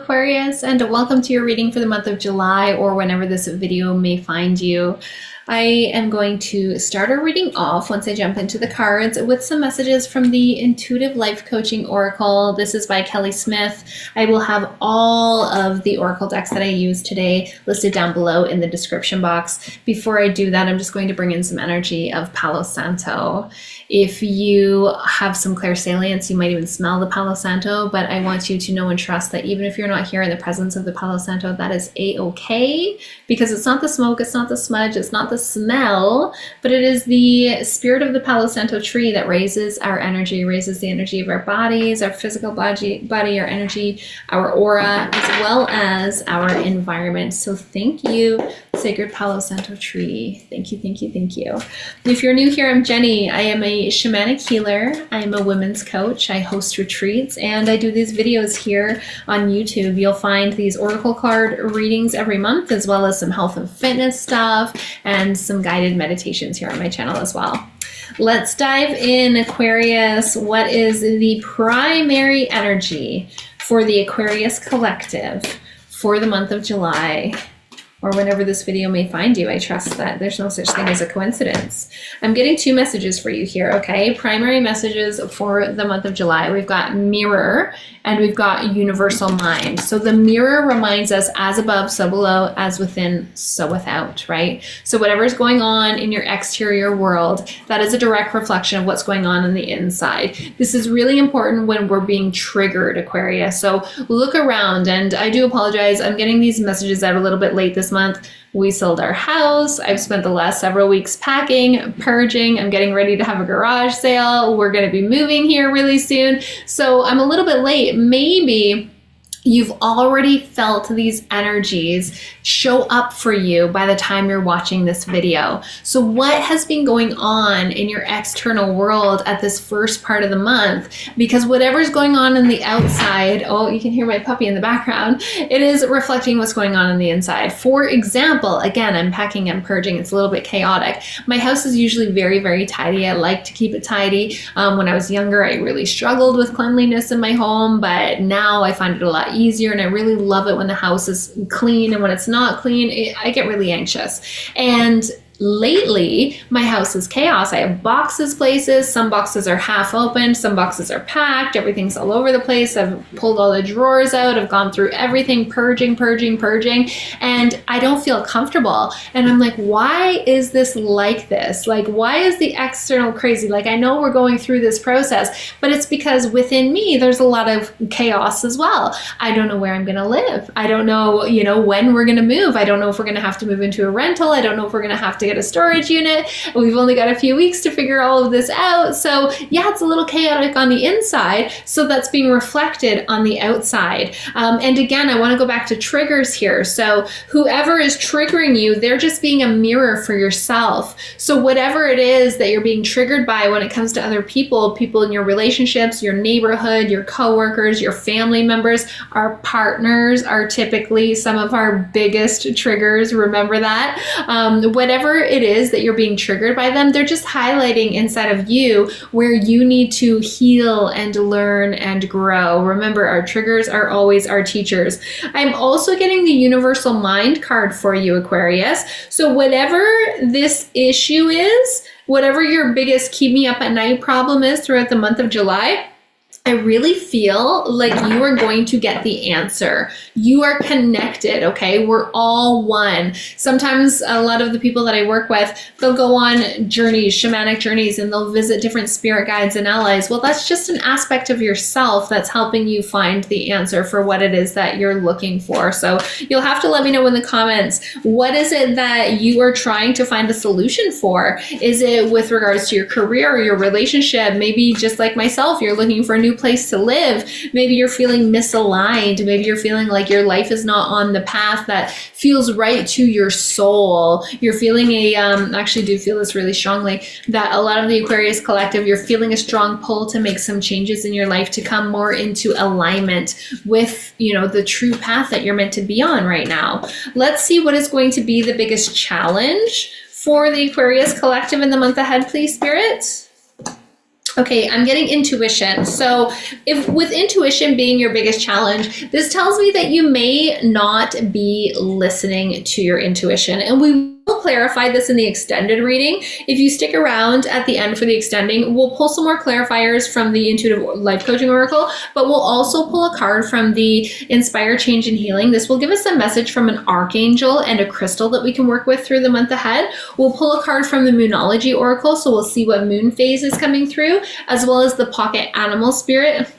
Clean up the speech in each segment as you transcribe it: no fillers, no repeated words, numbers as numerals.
Aquarius, and welcome to your reading for the month of July, or whenever this video may find you. I am going to start our reading off once I jump into the cards with some messages from the Intuitive Life Coaching Oracle. This is by Kelly Smith. I will have all of the Oracle decks that I use today listed down below in the description box. Before I do that, I'm just going to bring in some energy of Palo Santo. If you have some clairsalience, you might even smell the Palo Santo, but I want you to know and trust that even if you're not here in the presence of the Palo Santo, that is a-okay, because it's not the smoke, it's not the smudge, it's not the smell, but it is the spirit of the Palo Santo tree that raises our energy, raises the energy of our bodies, our physical body, our energy, our aura, as well as our environment. So thank you, Sacred Palo Santo tree. Thank you, thank you, thank you. If you're new here, I'm Jenny. I am a shamanic healer. I'm a women's coach. I host retreats, and I do these videos here on YouTube. You'll find these oracle card readings every month, as well as some health and fitness stuff and some guided meditations here on my channel as well. Let's dive in, Aquarius. What is the primary energy for the Aquarius collective for the month of July, or whenever this video may find you? I trust that there's no such thing as a coincidence. I'm getting two messages for you here, okay? Primary messages for the month of July. We've got mirror and we've got universal mind. So the mirror reminds us, as above, so below, as within, so without, right? So whatever's going on in your exterior world, that is a direct reflection of what's going on the inside. This is really important when we're being triggered, Aquarius. So look around, and I do apologize. I'm getting these messages out a little bit late this month. We sold our house. I've spent the last several weeks packing, purging. I'm getting ready to have a garage sale. We're going to be moving here really soon. So I'm a little bit late. Maybe you've already felt these energies show up for you by the time you're watching this video. So what has been going on in your external world at this first part of the month? Because whatever's going on in the outside, oh, you can hear my puppy in the background, it is reflecting what's going on the inside. For example, again, I'm packing and purging. It's a little bit chaotic. My house is usually very, very tidy. I like to keep it tidy. When I was younger, I really struggled with cleanliness in my home, but now I find it a lot easier, and I really love it when the house is clean, and when it's not clean, I get really anxious. And lately, my house is chaos. I have boxes places. Some boxes are half open. Some boxes are packed. Everything's all over the place. I've pulled all the drawers out. I've gone through everything, purging, and I don't feel comfortable. And I'm like, why is this like this? Like, why is the external crazy? Like, I know we're going through this process, but it's because within me, there's a lot of chaos as well. I don't know where I'm going to live. I don't know, when we're going to move. I don't know if we're going to have to move into a rental. I don't know if we're going to have to get a storage unit. We've only got a few weeks to figure all of this out. So yeah, it's a little chaotic on the inside. So that's being reflected on the outside. And again, I want to go back to triggers here. So whoever is triggering you, they're just being a mirror for yourself. So whatever it is that you're being triggered by when it comes to other people in your relationships, your neighborhood, your coworkers, your family members, our partners are typically some of our biggest triggers. Remember that. Whatever it is that you're being triggered by them, they're just highlighting inside of you where you need to heal and learn and grow. Remember, our triggers are always our teachers. I'm also getting the Universal Mind card for you, Aquarius. So whatever this issue is, whatever your biggest keep me up at night problem is throughout the month of July, I really feel like you are going to get the answer. You are connected, okay? We're all one. Sometimes a lot of the people that I work with, they'll go on journeys, shamanic journeys, and they'll visit different spirit guides and allies. Well, that's just an aspect of yourself that's helping you find the answer for what it is that you're looking for. So you'll have to let me know in the comments, what is it that you are trying to find a solution for? Is it with regards to your career or your relationship? Maybe just like myself, you're looking for a new place to live. Maybe you're feeling misaligned. Maybe you're feeling like your life is not on the path that feels right to your soul. You're feeling actually do feel this really strongly, that a lot of the Aquarius collective, you're feeling a strong pull to make some changes in your life to come more into alignment with, the true path that you're meant to be on right now. Let's see what is going to be the biggest challenge for the Aquarius collective in the month ahead, please, Spirit. Okay, I'm getting intuition. So if with intuition being your biggest challenge, this tells me that you may not be listening to your intuition. And we will clarify this in the extended reading. If you stick around at the end for the extending, we'll pull some more clarifiers from the Intuitive Life Coaching Oracle, but we'll also pull a card from the Inspire, Change, and Healing. This will give us a message from an archangel and a crystal that we can work with through the month ahead. We'll pull a card from the Moonology Oracle, so we'll see what moon phase is coming through, as well as the Pocket Animal Spirit.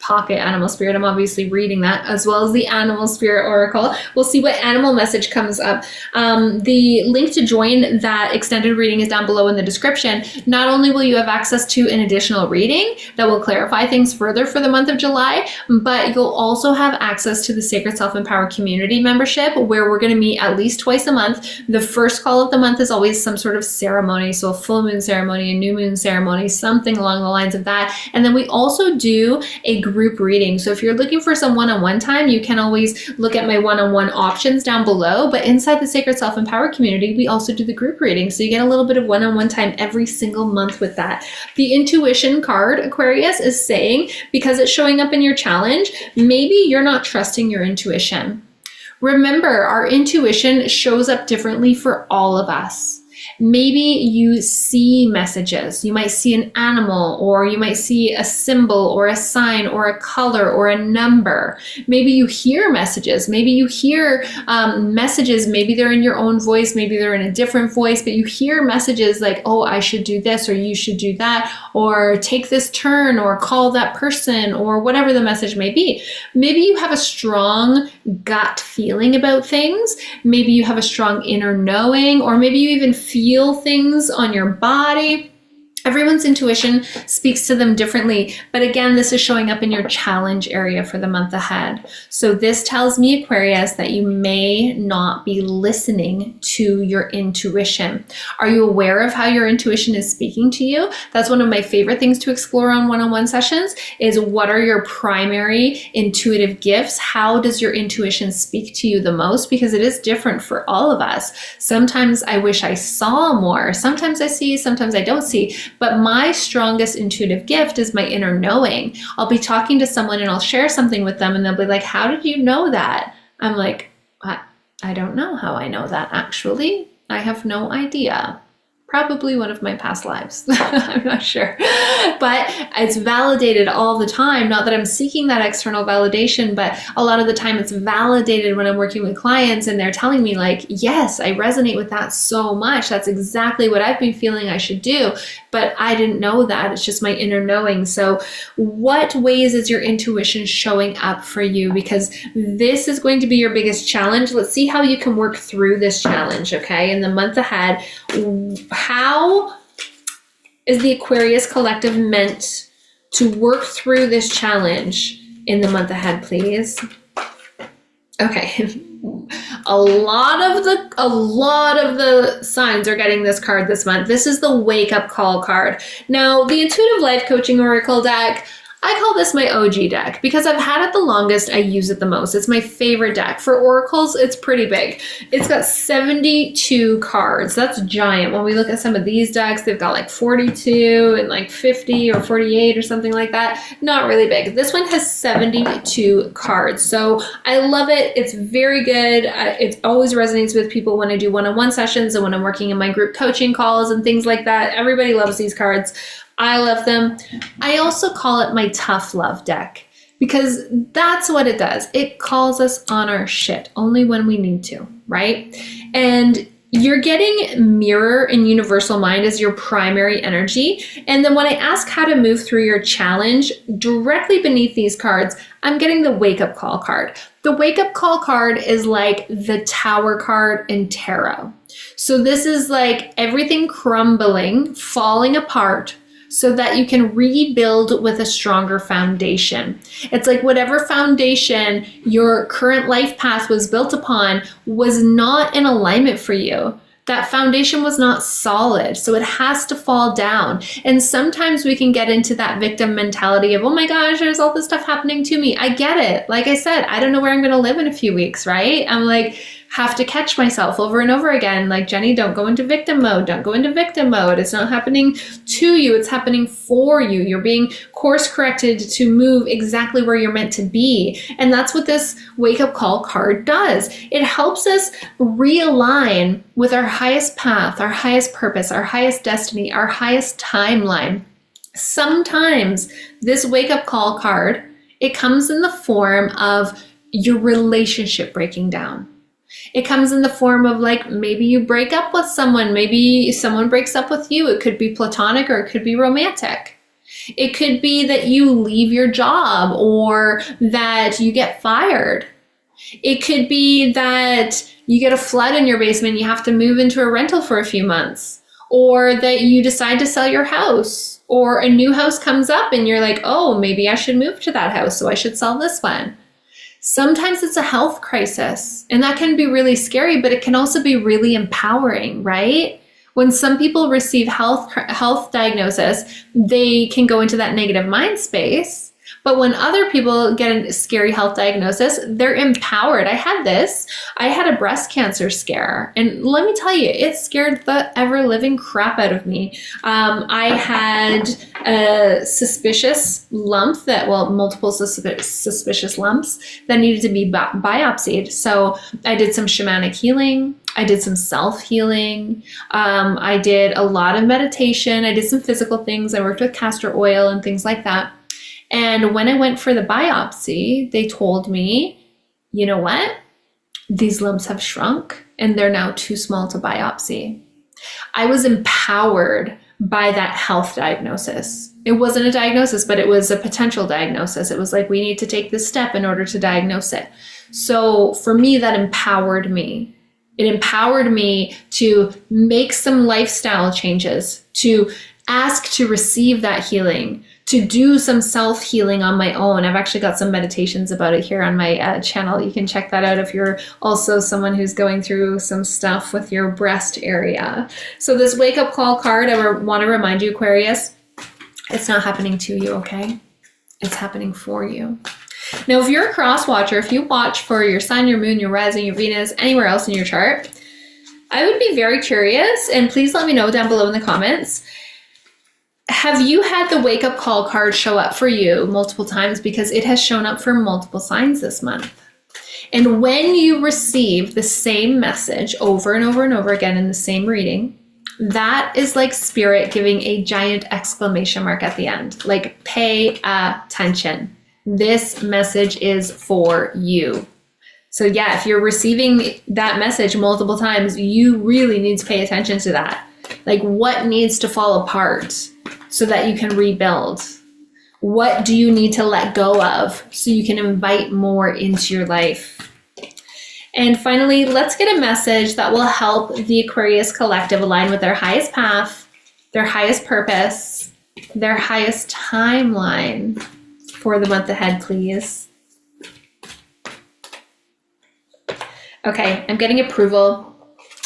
I'm obviously reading that, as well as the Animal Spirit Oracle. We'll see what animal message comes up. The link to join that extended reading is down below in the description. Not only will you have access to an additional reading that will clarify things further for the month of July, but you'll also have access to the Sacred Self-Empowered Community membership, where we're going to meet at least twice a month. The first call of the month is always some sort of ceremony, so a full moon ceremony, a new moon ceremony, something along the lines of that. And then we also do a group reading. So if you're looking for some one-on-one time, you can always look at my one-on-one options down below. But inside the Sacred Self-Empowered Community, we also do the group reading. So you get a little bit of one-on-one time every single month with that. The intuition card, Aquarius, is saying, because it's showing up in your challenge, maybe you're not trusting your intuition. Remember, our intuition shows up differently for all of us. Maybe you see messages. You might see an animal, or you might see a symbol or a sign or a color or a number. Maybe you hear messages. Maybe you hear messages. Maybe they're in your own voice. Maybe they're in a different voice, but you hear messages like, oh, I should do this, or you should do that, or take this turn, or call that person, or whatever the message may be. Maybe you have a strong gut feeling about things. Maybe you have a strong inner knowing, or maybe you even feel things on your body. Everyone's intuition speaks to them differently, but again, this is showing up in your challenge area for the month ahead. So this tells me, Aquarius, that you may not be listening to your intuition. Are you aware of how your intuition is speaking to you? That's one of my favorite things to explore on one-on-one sessions, is what are your primary intuitive gifts? How does your intuition speak to you the most? Because it is different for all of us. Sometimes I wish I saw more. Sometimes I see, sometimes I don't see. But my strongest intuitive gift is my inner knowing. I'll be talking to someone and I'll share something with them and they'll be like, how did you know that? I'm like, I don't know how I know that, actually. I have no idea. Probably one of my past lives. I'm not sure. But it's validated all the time. Not that I'm seeking that external validation, but a lot of the time it's validated when I'm working with clients and they're telling me like, yes, I resonate with that so much. That's exactly what I've been feeling I should do. But I didn't know that. It's just my inner knowing. So what ways is your intuition showing up for you? Because this is going to be your biggest challenge. Let's see how you can work through this challenge, okay? In the month ahead, how is the Aquarius Collective meant to work through this challenge in the month ahead, please? Okay. A lot of the signs are getting this card this month. This is the wake up call card. Now, the Intuitive Life Coaching Oracle deck, I call this my OG deck because I've had it the longest. I use it the most. It's my favorite deck. For oracles, it's pretty big. It's got 72 cards. That's giant. When we look at some of these decks, they've got like 42 and like 50 or 48 or something like that. Not really big. This one has 72 cards. So I love it. It's very good. It always resonates with people when I do one-on-one sessions and when I'm working in my group coaching calls and things like that. Everybody loves these cards. I love them. I also call it my tough love deck because that's what it does. It calls us on our shit only when we need to, right? And you're getting mirror and universal mind as your primary energy. And then when I ask how to move through your challenge, directly beneath these cards, I'm getting the wake up call card. The wake up call card is like the tower card in tarot. So this is like everything crumbling, falling apart, so that you can rebuild with a stronger foundation. It's like whatever foundation your current life path was built upon was not in alignment for you. That foundation was not solid, so it has to fall down. And sometimes we can get into that victim mentality of, oh my gosh, there's all this stuff happening to me. I get it. Like I said, I don't know where I'm going to live in a few weeks, right? I'm like, have to catch myself over and over again. Like, Jenny, don't go into victim mode. Don't go into victim mode. It's not happening to you. It's happening for you. You're being course corrected to move exactly where you're meant to be. And that's what this wake up call card does. It helps us realign with our highest path, our highest purpose, our highest destiny, our highest timeline. Sometimes this wake up call card, it comes in the form of your relationship breaking down. It comes in the form of, like, maybe you break up with someone, maybe someone breaks up with you. It could be platonic or it could be romantic. It could be that you leave your job or that you get fired. It could be that you get a flood in your basement and you have to move into a rental for a few months, or that you decide to sell your house, or a new house comes up and you're like, oh, maybe I should move to that house, so I should sell this one. Sometimes it's a health crisis, and that can be really scary, but it can also be really empowering, right? When some people receive health diagnosis, they can go into that negative mind space. But when other people get a scary health diagnosis, they're empowered. I had a breast cancer scare. And let me tell you, it scared the ever living crap out of me. I had a suspicious lump multiple suspicious lumps that needed to be biopsied. So I did some shamanic healing. I did some self-healing. I did a lot of meditation. I did some physical things. I worked with castor oil and things like that. And when I went for the biopsy, they told me, you know what? These lumps have shrunk and they're now too small to biopsy. I was empowered by that health diagnosis. It wasn't a diagnosis, but it was a potential diagnosis. It was like, we need to take this step in order to diagnose it. So for me, that empowered me. It empowered me to make some lifestyle changes, to ask to receive that healing, to do some self-healing on my own. I've actually got some meditations about it here on my channel. You can check that out if you're also someone who's going through some stuff with your breast area. So this wake-up call card, I want to remind you, Aquarius, it's not happening to you, okay? It's happening for you. Now, if you're a cross watcher, if you watch for your sun, your moon, your rising, your Venus, anywhere else in your chart, I would be very curious, and please let me know down below in the comments, have you had the wake-up call card show up for you multiple times? Because it has shown up for multiple signs this month. And when you receive the same message over and over and over again in the same reading, that is like spirit giving a giant exclamation mark at the end. Like, pay attention. This message is for you. So yeah, if you're receiving that message multiple times, you really need to pay attention to that. Like, what needs to fall apart so that you can rebuild? What do you need to let go of so you can invite more into your life? And finally, let's get a message that will help the Aquarius collective align with their highest path, their highest purpose, their highest timeline for the month ahead, please. Okay, I'm getting approval.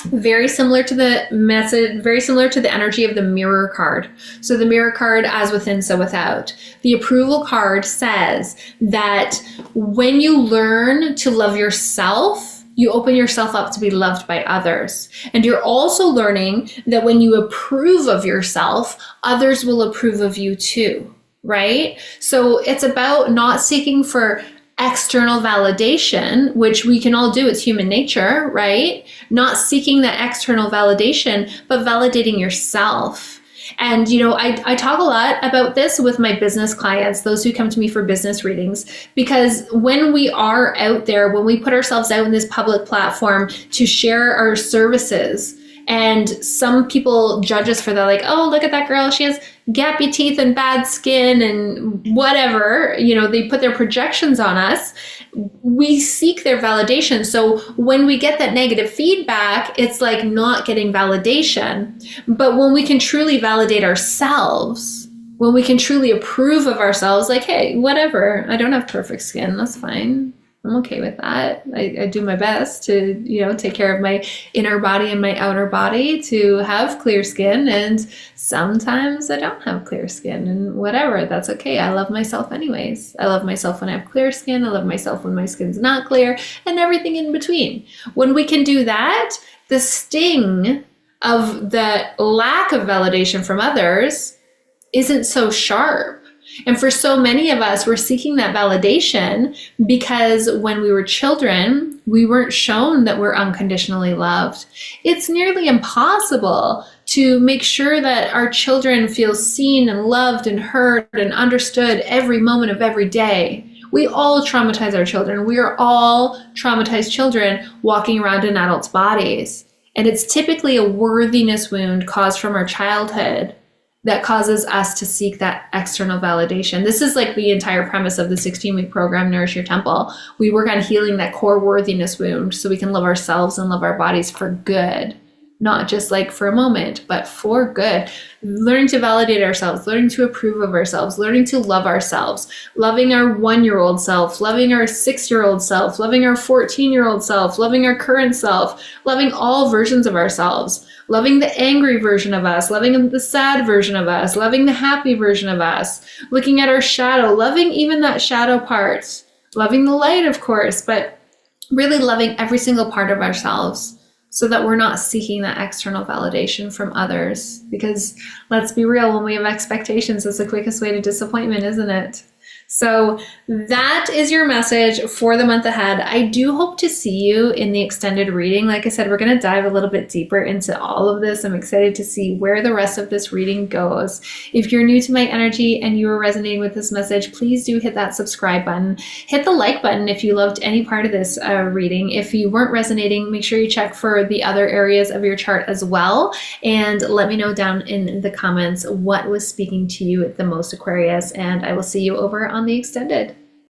Very similar to the message, very similar to the energy of the mirror card. So the mirror card, as within, so without. The approval card says that when you learn to love yourself, you open yourself up to be loved by others. And you're also learning that when you approve of yourself, others will approve of you too, right? So it's about not seeking for external validation, which we can all do, it's human nature, right? Not seeking that external validation, but validating yourself. And, you know, I talk a lot about this with my business clients, those who come to me for business readings, because when we are out there, when we put ourselves out in this public platform to share our services, and some people judge us for that, like, oh, look at that girl, she has gappy teeth and bad skin and whatever, you know, they put their projections on us. We seek their validation. So when we get that negative feedback, it's like not getting validation. But when we can truly validate ourselves, when we can truly approve of ourselves, like, hey, whatever, I don't have perfect skin, that's fine. I'm okay with that. I do my best to, take care of my inner body and my outer body to have clear skin. And sometimes I don't have clear skin, and whatever, that's okay. I love myself anyways. I love myself when I have clear skin. I love myself when my skin's not clear, and everything in between. When we can do that, the sting of the lack of validation from others isn't so sharp. And for so many of us, we're seeking that validation because when we were children, we weren't shown that we're unconditionally loved. It's nearly impossible to make sure that our children feel seen and loved and heard and understood every moment of every day. We all traumatize our children. We are all traumatized children walking around in adults' bodies. And it's typically a worthiness wound caused from our childhood that causes us to seek that external validation. This is like the entire premise of the 16-week program, Nourish Your Temple. We work on healing that core worthiness wound so we can love ourselves and love our bodies for good, not just like for a moment, but for good. Learning to validate ourselves, learning to approve of ourselves, learning to love ourselves, loving our 1-year-old self, loving our 6-year-old self, loving our 14-year-old self, loving our current self, loving all versions of ourselves, loving the angry version of us, loving the sad version of us, loving the happy version of us, looking at our shadow, loving even that shadow part, loving the light, of course, but really loving every single part of ourselves so that we're not seeking that external validation from others. Because let's be real, when we have expectations, it's the quickest way to disappointment, isn't it? So that is your message for the month ahead. I do hope to see you in the extended reading. Like I said, we're going to dive a little bit deeper into all of this. I'm excited to see where the rest of this reading goes. If you're new to my energy and you are resonating with this message, please do hit that subscribe button. Hit the like button if you loved any part of this reading. If you weren't resonating, make sure you check for the other areas of your chart as well. And let me know down in the comments what was speaking to you the most, Aquarius. And I will see you over on the extended.